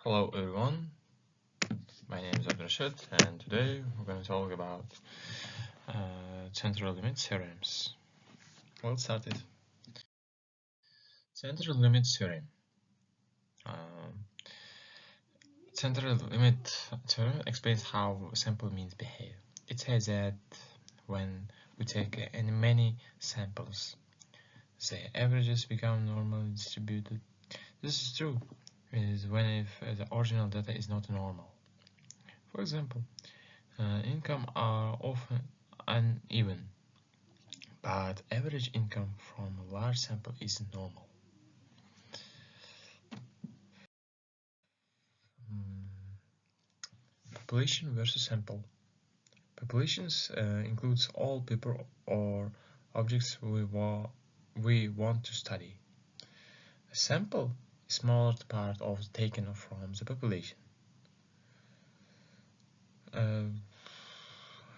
Hello everyone, my name is Abdurrashid and today we're going to talk about central limit theorems. Let's start it. Central limit theorem. Central limit theorem explains how sample means behave. It says that when we take many samples, the averages become normally distributed. This is true is when if the original data is not normal. For example, income are often uneven, but average income from a large sample is normal. Population versus sample. Populations includes all people or objects we want to study. A sample is a smaller part of taken from the population.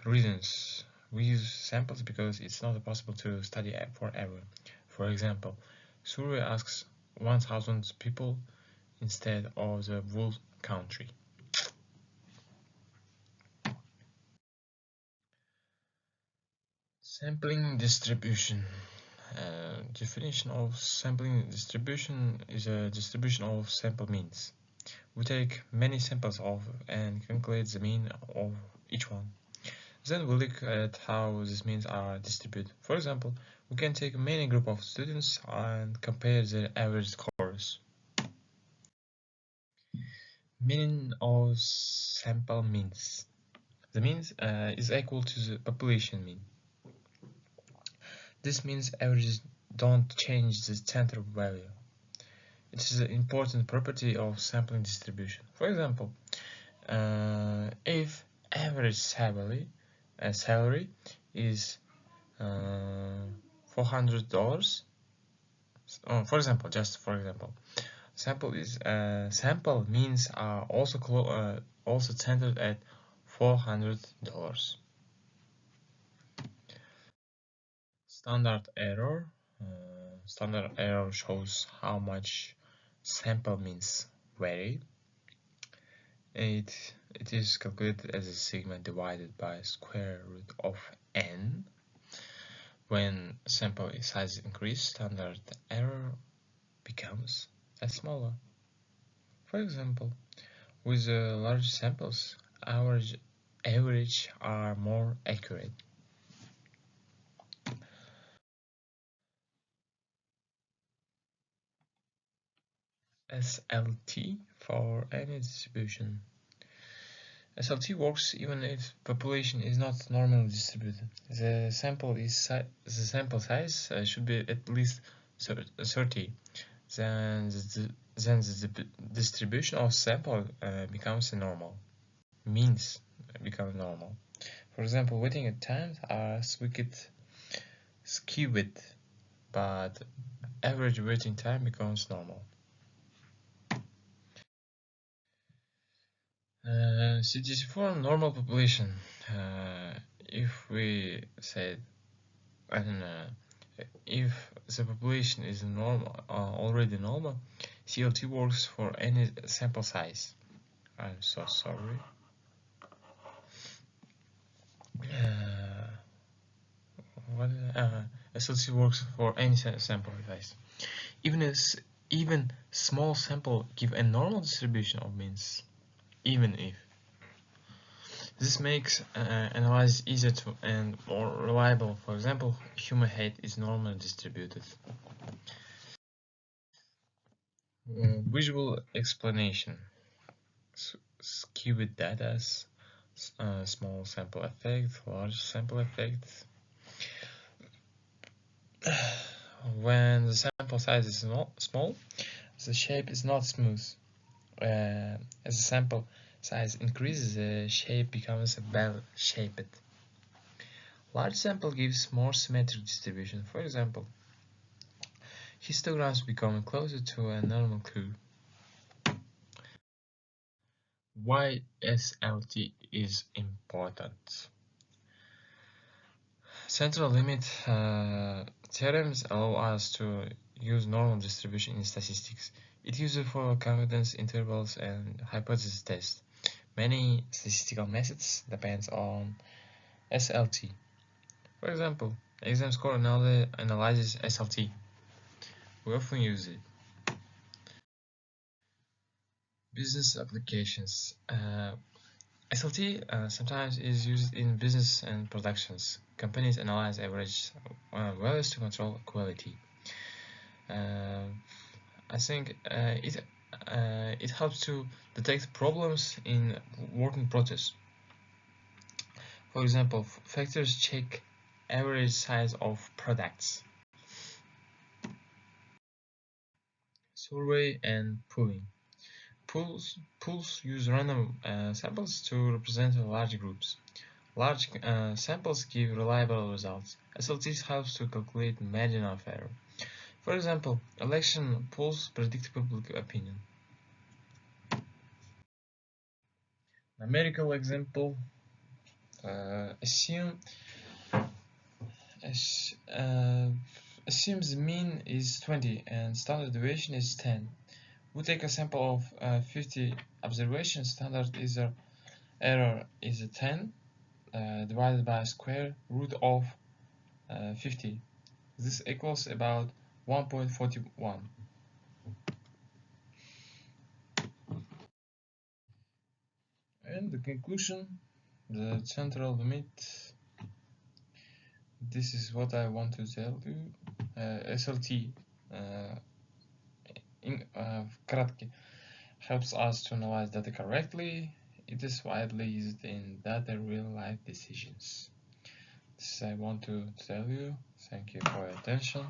Reasons. We use samples because it's not possible to study forever. For example, survey asks 1,000 people instead of the whole country. Sampling distribution. Definition of sampling distribution is a distribution of sample means. We take many samples of and calculate the mean of each one. Then we look at how these means are distributed. For example, we can take many group of students and compare their average scores. Mean of sample means. The means is equal to the population mean. This means averages don't change the central value. It is an important property of sampling distribution. For example, if average salary is $400, for example, sample means are also centered at $400. Standard error. Standard error shows how much sample means vary. It is calculated as a sigma divided by square root of n. When sample size increases, standard error becomes smaller. For example, with large samples, average are more accurate. CLT for any distribution. CLT works even if population is not normally distributed. The sample size should be at least 30. Then the distribution of sample becomes normal. Means become normal. For example, waiting at times are skewed, but average waiting time becomes normal. CGC4 normal population. If we said, I don't know, if the population is normal, already normal, CLT works for any sample size. I'm so sorry. SLC works for any sample size. Even small sample give a normal distribution of means. Even if. This makes analysis easier and more reliable. For example, human height is normally distributed. Visual explanation. Skewed data, small sample effect, large sample effect. When the sample size is small, the shape is not smooth. As the sample size increases, the shape becomes bell-shaped. Large sample gives more symmetric distribution. For example, histograms become closer to a normal curve. Why SLT is important? Central limit theorems allow us to use normal distribution in statistics. It uses for confidence intervals and hypothesis tests. Many statistical methods depend on SLT. For example, exam score analyzes SLT. We often use it. Business applications. SLT sometimes is used in business and productions. Companies analyze average values to control quality. I think it helps to detect problems in working process. For example, factors check average size of products. Survey and pooling. Pools use random samples to represent large groups. Large samples give reliable results. SLT helps to calculate margin of error. For example, election polls predict public opinion. Numerical example: assume assumes the mean is 20 and standard deviation is 10. We take a sample of 50 observations. Standard error is 10 divided by square root of 50. This equals about 1.41. And the conclusion, the central limit. This is what I want to tell you. SLT кратки helps us to analyze data correctly. It is widely used in data real-life decisions. This I want to tell you. Thank you for your attention.